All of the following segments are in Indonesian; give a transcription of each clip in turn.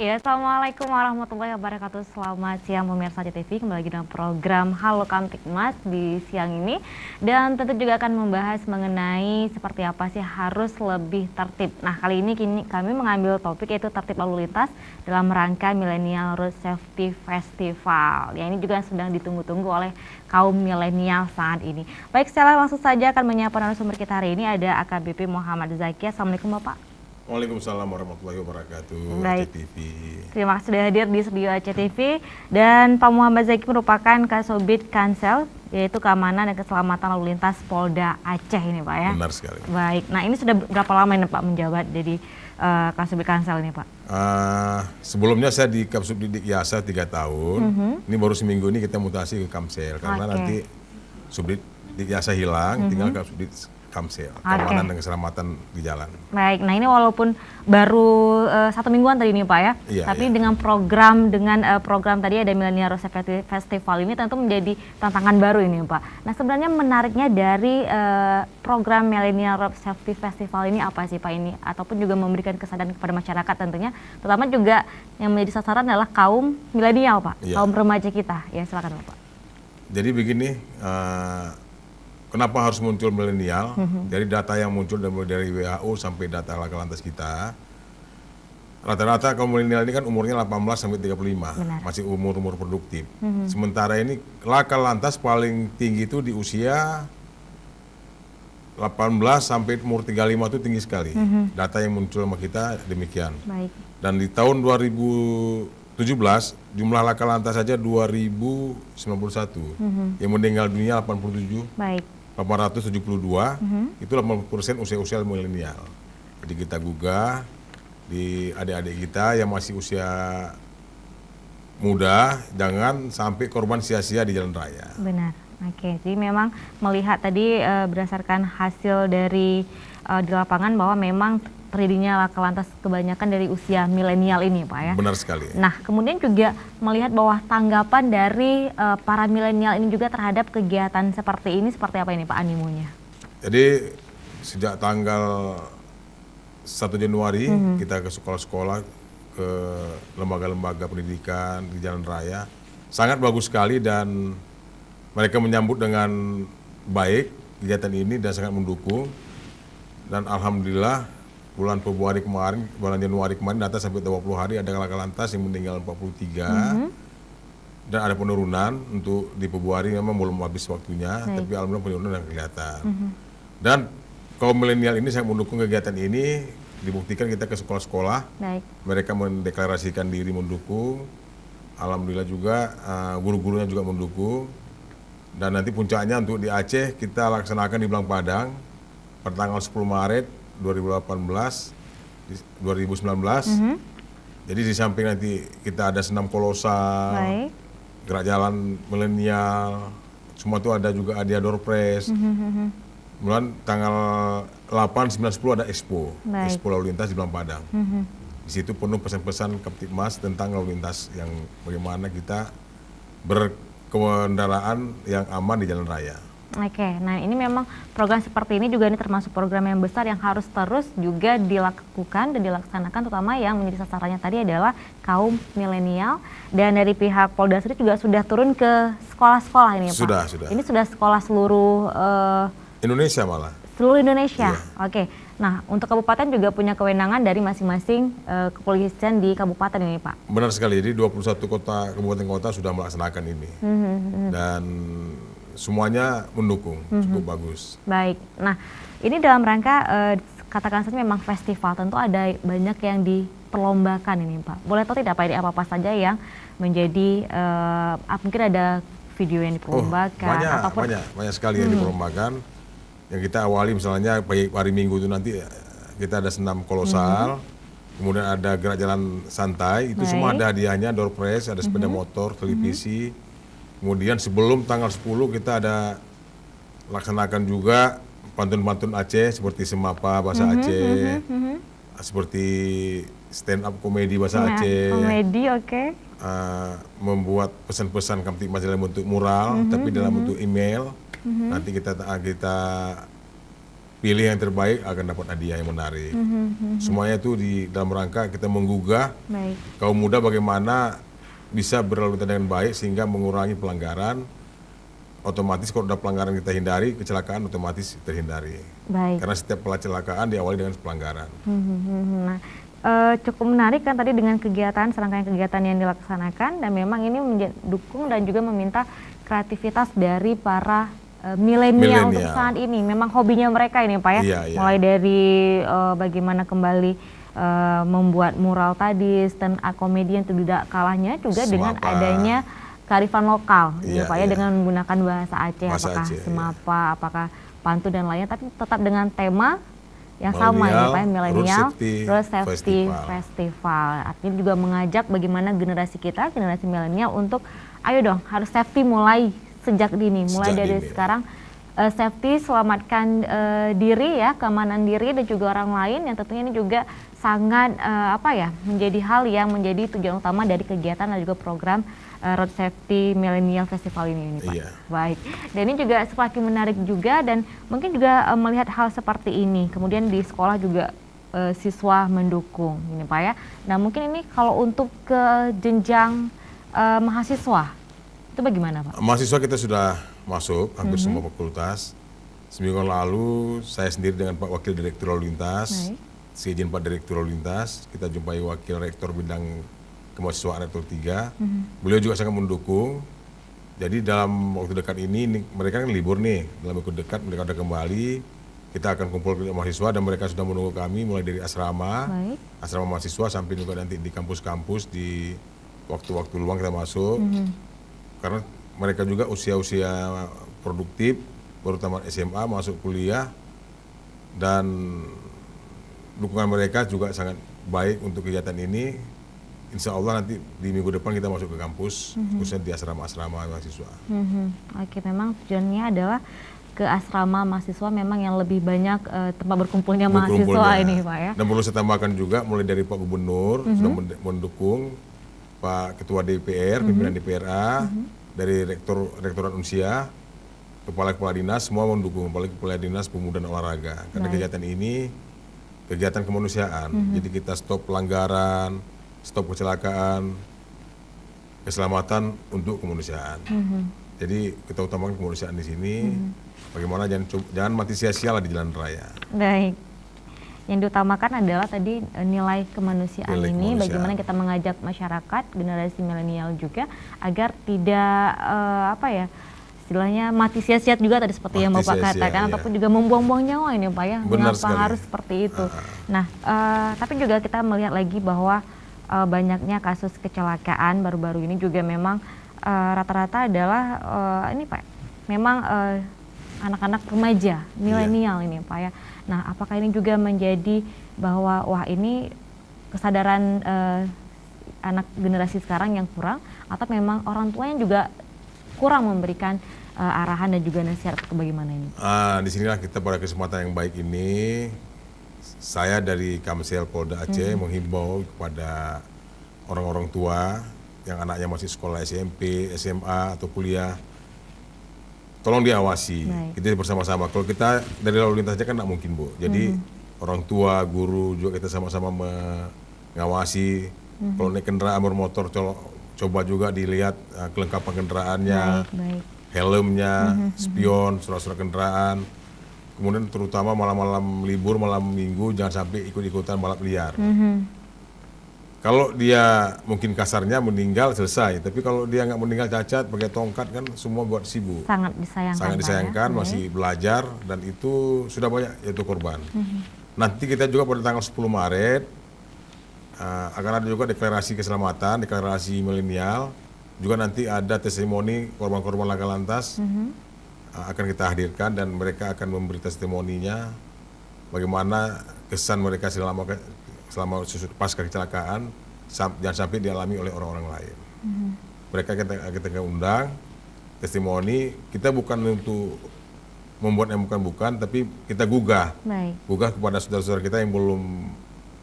Ya, Assalamualaikum warahmatullahi wabarakatuh. Selamat siang pemirsa CTV, kembali lagi dalam program Halo Kamtibmas di siang ini. Dan tentu juga akan membahas mengenai seperti apa sih harus lebih tertib. Nah, kali ini kami mengambil topik yaitu tertib lalu lintas dalam rangka Millennial Road Safety Festival. Yang ini juga sedang ditunggu-tunggu oleh kaum milenial saat ini. Baik, secara langsung saja akan menyapa narasumber kita hari ini ada AKBP Muhammad Zaki. Assalamualaikum Bapak. Waalaikumsalam warahmatullahi wabarakatuh. Baik. ACTV. Terima kasih sudah hadir di studio ACTV. Dan Pak Muhammad Zaki merupakan Kasubdit Kansel, yaitu Keamanan dan Keselamatan Lalu Lintas Polda Aceh ini Pak ya. Benar sekali. Baik, nah ini sudah berapa lama ini Pak menjabat jadi Kasubdit Kansel ini Pak? Sebelumnya saya di Kasubdit Yasa 3 tahun. Ini baru seminggu ini kita mutasi ke Kamsel karena nanti Subdit Yasa hilang, tinggal Kasubdit Kamsel, keamanan dan keselamatan di jalan. Baik, nah ini walaupun baru 1 mingguan tadi nih Pak ya, tapi dengan program tadi ada Millennial Road Safety Festival ini tentu menjadi tantangan baru ini Pak. Nah sebenarnya menariknya dari program Millennial Road Safety Festival ini apa sih Pak ini? Ataupun juga memberikan kesadaran kepada masyarakat tentunya, terutama juga yang menjadi sasaran adalah kaum milenial Pak, kaum remaja kita. Ya silakan Bapak. Jadi begini, kenapa harus muncul milenial? Dari data yang muncul dari WHO sampai data laka lantas kita, rata-rata kaum milenial ini kan umurnya 18 sampai 35, masih umur-umur produktif. Sementara ini laka lantas paling tinggi itu di usia 18 sampai umur 35 itu tinggi sekali. Data yang muncul sama kita demikian. Baik. Dan di tahun 2017 jumlah laka lantas saja 2091, yang meninggal dunia 87. Baik. 872, itu 80% usia-usia milenial. Jadi kita gugah di adik-adik kita yang masih usia muda, jangan sampai korban sia-sia di jalan raya. Benar, oke. Jadi memang melihat tadi berdasarkan hasil dari di lapangan bahwa memang terjadinya laka lantas kebanyakan dari usia milenial ini Pak ya. Benar sekali. Nah kemudian juga melihat bahwa tanggapan dari para milenial ini juga terhadap kegiatan seperti ini seperti apa ini Pak animonya? Jadi sejak tanggal 1 Januari kita ke sekolah-sekolah, ke lembaga-lembaga pendidikan di jalan raya. Sangat bagus sekali dan mereka menyambut dengan baik kegiatan ini dan sangat mendukung. Dan alhamdulillah bulan Januari kemarin data sampai 20 hari ada laka lantas yang meninggal 43 dan ada penurunan untuk di Februari memang belum habis waktunya, tapi alhamdulillah penurunan yang kelihatan. Dan kaum milenial ini sangat mendukung kegiatan ini, dibuktikan kita ke sekolah-sekolah, mereka mendeklarasikan diri mendukung, alhamdulillah juga guru-gurunya juga mendukung. Dan nanti puncaknya untuk di Aceh kita laksanakan di Blang Padang pada tanggal 10 Maret 2019. Jadi di samping nanti kita ada senam kolosal, gerak jalan milenial, semua itu ada juga ada door press. Kemudian tanggal 8, 9, 10 ada expo lalu lintas di Blang Padang. Di situ penuh pesan-pesan Kamtibmas tentang lalu lintas yang bagaimana kita berkendaraan yang aman di jalan raya. Oke, nah ini memang program seperti ini juga ini termasuk program yang besar yang harus terus juga dilakukan dan dilaksanakan, terutama yang menjadi sasarannya tadi adalah kaum milenial. Dan dari pihak Polda sendiri juga sudah turun ke sekolah-sekolah ini Pak? Sudah. Ini sudah sekolah seluruh Indonesia malah. Seluruh Indonesia? Iya. Oke, nah untuk kabupaten juga punya kewenangan dari masing-masing kepolisian di kabupaten ini Pak? Benar sekali, jadi 21 kabupaten kota sudah melaksanakan ini. Dan semuanya mendukung, cukup bagus. Baik, nah ini dalam rangka katakan saja memang festival, tentu ada banyak yang diperlombakan ini Pak. Boleh tahu tidak Pak ini apa-apa saja yang menjadi, mungkin ada video yang diperlombakan? Banyak sekali yang diperlombakan. Yang kita awali misalnya hari Minggu itu nanti kita ada senam kolosal, kemudian ada gerak jalan santai, itu semua ada hadiahnya, door press, ada sepeda motor, televisi. Kemudian sebelum tanggal 10 kita ada laksanakan juga pantun-pantun Aceh seperti semapa bahasa Aceh, seperti stand up komedi bahasa Aceh. Komedi, oke. Membuat pesan-pesan Kamtibmas dalam bentuk mural, tapi dalam bentuk email. Nanti kita pilih yang terbaik akan dapat hadiah yang menarik. Semuanya itu di dalam rangka kita menggugah Baik. kaum muda bagaimana bisa berlalu lintas dengan baik sehingga mengurangi pelanggaran. Otomatis kalau ada pelanggaran kita hindari, kecelakaan otomatis terhindari. Baik. Karena setiap kecelakaan diawali dengan pelanggaran. Nah, cukup menarik kan tadi dengan kegiatan, serangkaian kegiatan yang dilaksanakan, dan memang ini mendukung dan juga meminta kreativitas dari para milenial untuk saat ini. Memang hobinya mereka ini Pak ya, Iya, iya. mulai dari bagaimana kembali membuat mural tadi, stand up comedian, tidak kalahnya juga dengan Semapa. adanya kearifan lokal, Iya, Pak ya, iya. dengan menggunakan bahasa Aceh, Bahasa apakah Aceh, semapa, apakah pantun dan lainnya, tapi tetap dengan tema yang sama ya Pak, milenial, Road Safety Festival. Artinya juga mengajak bagaimana generasi kita, generasi milenial untuk ayo dong harus safety mulai sejak dini, mulai dari sekarang. Safety, selamatkan diri ya, keamanan diri dan juga orang lain, yang tentunya ini juga sangat menjadi hal yang menjadi tujuan utama dari kegiatan dan juga program Road Safety Millennial Festival ini Pak. Iya. Baik. Dan ini juga semakin menarik juga, dan mungkin juga melihat hal seperti ini. Kemudian di sekolah juga siswa mendukung ini Pak ya. Nah mungkin ini kalau untuk ke jenjang mahasiswa itu bagaimana Pak? Mahasiswa kita sudah masuk hampir semua fakultas. Seminggu lalu saya sendiri dengan Pak Wakil Direktur Lalu Lintas, seizin Pak Direktur Lalu Lintas, kita jumpai Wakil Rektor Bidang Kemahasiswaan Rektor 3. Beliau juga sangat mendukung. Jadi dalam waktu dekat ini mereka kan libur nih, dalam waktu dekat mereka sudah kembali. Kita akan kumpul ke mahasiswa dan mereka sudah menunggu kami mulai dari asrama, asrama mahasiswa sampai juga nanti di kampus-kampus di waktu-waktu luang kita masuk. Karena mereka juga usia-usia produktif, baru tamat SMA, masuk kuliah, dan dukungan mereka juga sangat baik untuk kegiatan ini. Insya Allah nanti di minggu depan kita masuk ke kampus, khususnya di asrama-asrama mahasiswa. Oke, memang tujuannya adalah ke asrama mahasiswa, memang yang lebih banyak tempat berkumpulnya mahasiswa ini Pak ya. Dan perlu saya tambahkan juga mulai dari Pak Gubernur sudah mendukung, Pak Ketua DPR, pimpinan DPRA, dari Rektorat Unsia, Kepala Dinas, semua mendukung, apalagi Kepala Dinas Pemuda dan Olahraga. Karena kegiatan ini kegiatan kemanusiaan, jadi kita stop pelanggaran, stop kecelakaan, keselamatan untuk kemanusiaan. Jadi kita utamakan kemanusiaan di sini, bagaimana jangan mati sia-sia lah di jalan raya. Baik. Yang diutamakan adalah tadi nilai kemanusiaan ini, bagaimana kita mengajak masyarakat, generasi milenial juga, agar tidak istilahnya mati sia-sia juga tadi seperti yang Bapak katakan, ataupun juga membuang-buang nyawa ini Pak ya. Mengapa harus seperti itu? Nah, tapi juga kita melihat lagi bahwa banyaknya kasus kecelakaan baru-baru ini juga memang rata-rata adalah ini Pak, memang anak-anak remaja, milenial ini Pak ya. Nah, apakah ini juga menjadi bahwa wah ini kesadaran anak generasi sekarang yang kurang, atau memang orang tuanya juga kurang memberikan arahan dan juga nasihat atau bagaimana ini? Di sinilah kita pada kesempatan yang baik ini, saya dari Kamsel Polda Aceh menghimbau kepada orang-orang tua yang anaknya masih sekolah SMP, SMA atau kuliah, tolong diawasi. Kita bersama-sama. Kalau kita dari lalu lintas aja kan nggak mungkin Bu. Jadi orang tua, guru juga kita sama-sama mengawasi. Kalau naik kendaraan bermotor, coba juga dilihat kelengkapan kendaraannya, helmnya, spion, surat-surat kendaraan. Kemudian terutama malam-malam libur, malam minggu jangan sampai ikut-ikutan balap liar. Kalau dia mungkin kasarnya meninggal selesai, tapi kalau dia nggak meninggal cacat pakai tongkat kan semua buat sibuk. Sangat disayangkan. Sangat disayangkan, masih belajar dan itu sudah banyak yaitu korban. Nanti kita juga pada tanggal 10 Maret akan ada juga deklarasi keselamatan, deklarasi milenial. Juga nanti ada testimoni korban-korban laka lantas akan kita hadirkan dan mereka akan memberi testimoninya bagaimana kesan mereka selama pasca kecelakaan, jangan sampai dialami oleh orang-orang lain. Mereka kita undang testimoni, kita bukan untuk membuat yang bukan, tapi kita gugah kepada saudara-saudara kita yang belum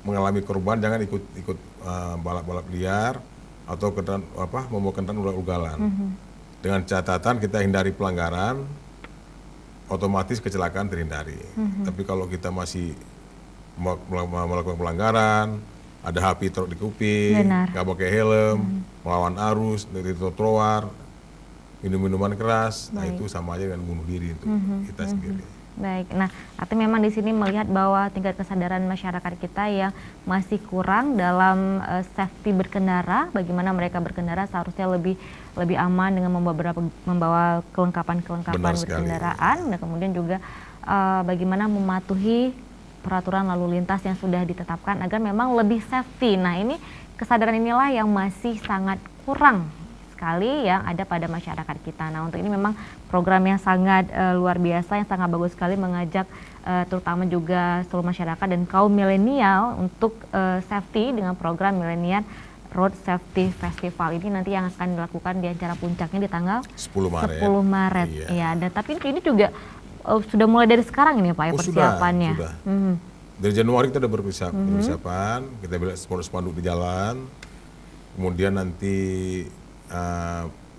mengalami korban, jangan ikut balap-balap liar atau membawa kendaraan ugal-ugalan. Dengan catatan kita hindari pelanggaran, otomatis kecelakaan terhindari. Tapi kalau kita masih melakukan pelanggaran, ada HP taruh di kuping, nggak pakai helm, melawan arus dari trotoar, minum-minuman keras, nah itu sama aja dengan bunuh diri untuk kita sendiri. Baik, nah artinya memang di sini melihat bahwa tingkat kesadaran masyarakat kita yang masih kurang dalam safety berkendara, bagaimana mereka berkendara seharusnya lebih aman dengan membawa kelengkapan berkendaraan, dan kemudian juga bagaimana mematuhi peraturan lalu lintas yang sudah ditetapkan agar memang lebih safety. Nah ini kesadaran inilah yang masih sangat kurang sekali yang ada pada masyarakat kita. Nah untuk ini memang program yang sangat luar biasa, yang sangat bagus sekali mengajak terutama juga seluruh masyarakat dan kaum milenial untuk safety dengan program Millennial Road Safety Festival ini nanti yang akan dilakukan di acara puncaknya di tanggal 10 Maret. Iya. Ya, dan tapi ini juga sudah mulai dari sekarang ini Pak ya persiapannya. Sudah. Dari Januari kita udah persiapan, kita bilang spanduk di jalan, kemudian nanti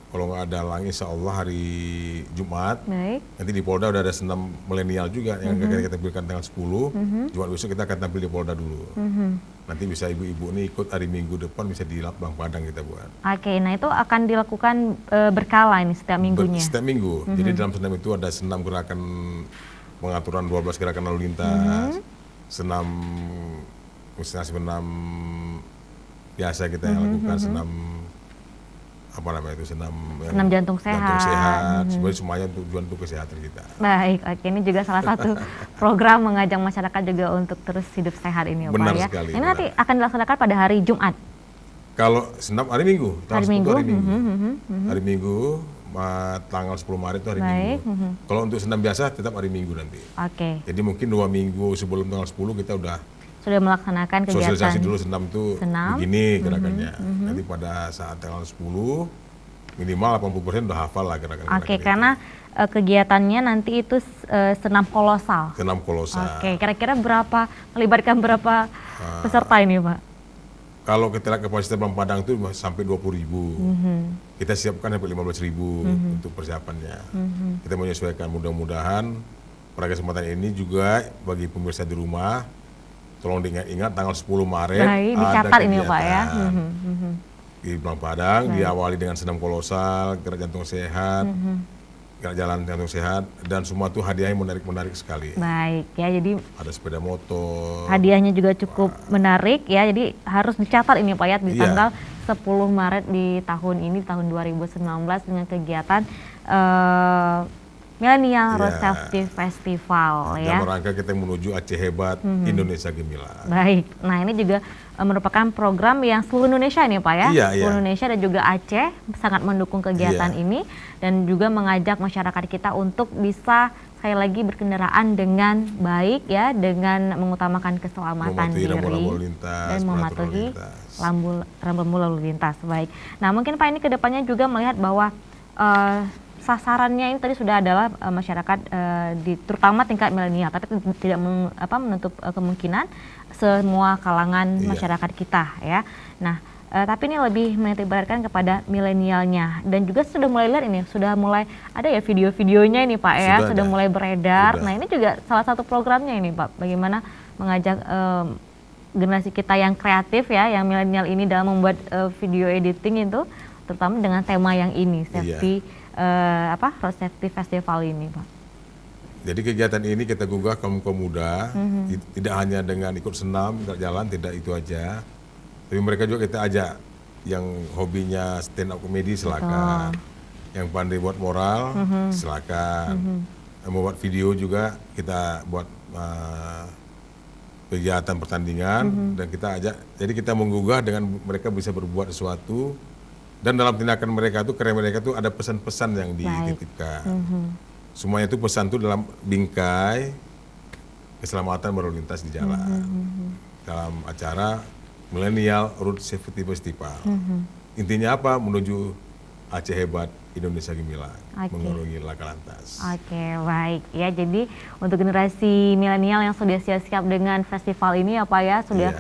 kalau nggak ada halang, insya Allah hari Jumat, nanti di Polda udah ada senam milenial juga yang akan kita tampilkan tanggal 10, Jumat besok kita akan tampil di Polda dulu. Nanti bisa ibu-ibu ini ikut hari Minggu depan bisa di Bang Padang kita buat. Oke, nah itu akan dilakukan berkala ini setiap minggunya? Setiap minggu, jadi dalam senam itu ada senam gerakan pengaturan 12 gerakan lalu lintas, senam biasa kita yang lakukan, senam senam jantung sehat. Sebenarnya semuanya tujuan untuk kesehatan kita. Baik, oke, ini juga salah satu program mengajak masyarakat juga untuk terus hidup sehat ini ya Pak ya. Sekali, ini nanti akan dilaksanakan pada hari Jumat. Kalau senam hari Minggu, hari Minggu. Hari Minggu, tanggal 10 Maret itu hari Minggu. Kalau untuk senam biasa tetap hari Minggu nanti. Oke. Jadi mungkin 2 minggu sebelum tanggal 10 kita sudah melaksanakan kegiatan sosialisasi dulu senam itu begini gerakannya. Nanti pada saat tanggal 10 minimal 80% udah hafal lah gerakan-gerakan. Oke, karena kegiatannya nanti itu senam kolosal. Senam kolosal. Oke, kira-kira melibatkan berapa peserta ini Pak? Kalau kita lihat kapasitas Bang Padang itu sampai 20.000. Kita siapkan sampai 15.000 untuk persiapannya. Kita menyesuaikan, mudah-mudahan pada kesempatan ini juga bagi pemirsa di rumah, tolong diingat tanggal 10 Maret ada kegiatan Pak ya. Di Bang Padang, diawali dengan senam kolosal, gerak jantung sehat, gerak jalan jantung sehat, dan semua itu hadiahnya menarik sekali. Baik ya, jadi ada sepeda motor. Hadiahnya juga cukup menarik ya, jadi harus dicatat ini Pak ya di tanggal 10 Maret di tahun ini, tahun 2019 dengan kegiatan Millennial Road Safety Festival ya. Dalam rangka kita menuju Aceh Hebat, Indonesia Gemilang. Baik, nah ini juga merupakan program yang seluruh Indonesia ini Pak ya. Seluruh Indonesia dan juga Aceh sangat mendukung kegiatan ini dan juga mengajak masyarakat kita untuk bisa sekali lagi berkendaraan dengan baik ya, dengan mengutamakan keselamatan diri dan mematuhi rambu lalu lintas. Baik, nah mungkin Pak ini kedepannya juga melihat bahwa sasarannya ini tadi sudah adalah masyarakat terutama tingkat milenial, tapi tidak menutup kemungkinan semua kalangan masyarakat kita ya. Nah, tapi ini lebih menitikberatkan kepada milenialnya dan juga sudah mulai lihat ini, sudah mulai ada ya video-videonya ini Pak ya, sudah mulai beredar. Nah, ini juga salah satu programnya ini Pak, bagaimana mengajak generasi kita yang kreatif ya, yang milenial ini dalam membuat video editing itu, terutama dengan tema yang ini, safety Road Safety Festival ini Pak. Jadi kegiatan ini kita gugah kaum muda, tidak hanya dengan ikut senam, ikut jalan, tidak itu aja. Tapi mereka juga kita ajak yang hobinya stand up comedy silakan, yang pandai buat moral silakan, yang membuat video juga kita buat kegiatan pertandingan dan kita ajak. Jadi kita menggugah dengan mereka bisa berbuat sesuatu. Dan dalam tindakan mereka itu, karya mereka itu ada pesan-pesan yang dititipkan. Semuanya itu pesan itu dalam bingkai keselamatan berlalu lintas di jalan. Dalam acara Millennial Road Safety Festival. Intinya apa? Menuju Aceh Hebat, Indonesia Gemilang, mengarungi laka lantas. Oke, baik ya. Jadi untuk generasi milenial yang sudah siap-siap dengan festival ini apa ya, sudah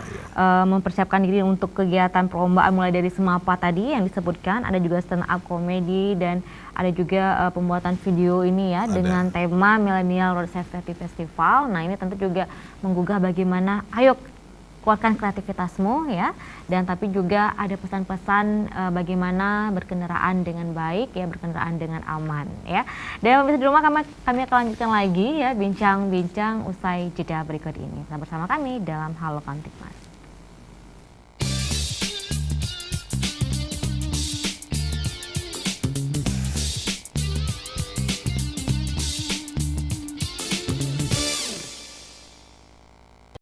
mempersiapkan diri untuk kegiatan perlombaan mulai dari semapa tadi yang disebutkan, ada juga stand up comedy dan ada juga pembuatan video ini ya dengan tema Millennial Road Safety Festival. Nah, ini tentu juga menggugah bagaimana ayo kuatkan kreativitasmu ya, dan tapi juga ada pesan-pesan bagaimana berkendaraan dengan baik ya, berkendaraan dengan aman ya. Dan pemirsa di rumah, kami akan lanjutkan lagi ya bincang-bincang usai jeda berikut ini. Tetap bersama kami dalam Halo Kamtibmas.